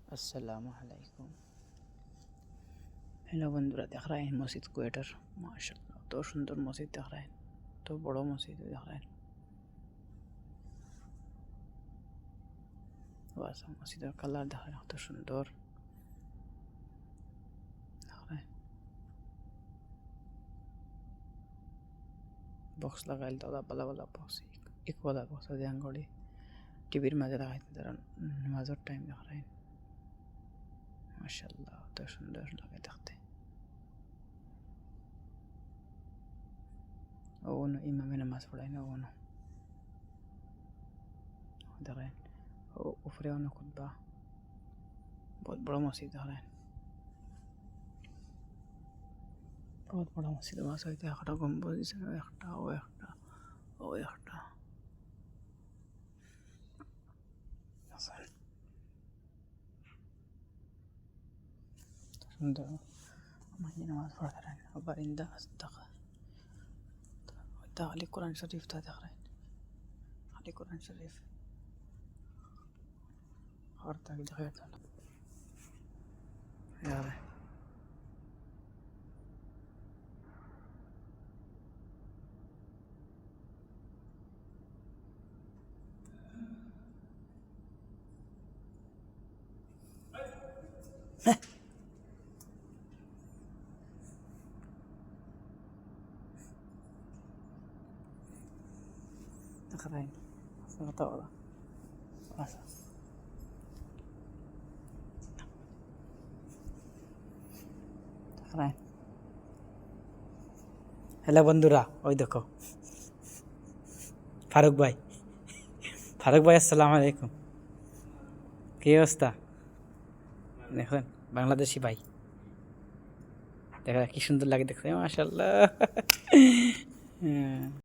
अस्सलामु अलैकुम। हेलो बंधुरा, देख रहे हैं मस्जिद क्वेटर। माशाल्लाह तो सुंदर मस्जिद देख रहे हैं, तो बड़ा मस्जिद देख रहे हैं। बस मस्जिद कलर देख रहे हैं, तो सुंदर देख रहे हैं। बॉक्स लगाए दादा बला बला बॉक्स एक वाला बॉक्स है अंगड़ी टीवीर माঝে লাগাইতে তারা নামাজের টাইম দেখ रहे हैं। माशाल्लाह तो सुंदर लगे देखते। वो नो इमाम नमाज पढ़ाई ना वो नो देख रहे हैं। वो ऊपर वाला खुतबा बहुत बड़ा मस्जिद देख रहे हैं, बहुत बड़ा मस्जिद। वहाँ से একটা গম্বুজ একটা ও একটা ও একটা সুন্দর মাঝে নামাজ পড়তে रहें। और आइंदा तक खाली कुरान शरीफ था देख रहे हैं, खाली कुरान शरीफ और तक जगह था यार। देख रहे हैं तो हेलो बंधुरा, ওই দেখো ফারুক ভাই। ফারুক ভাই আসসালামু আলাইকুম, কি অবস্থা? দেখুন বাংলাদেশি ভাই, দেখা কি সুন্দর লাগে দেখতে, মাশাআল্লাহ।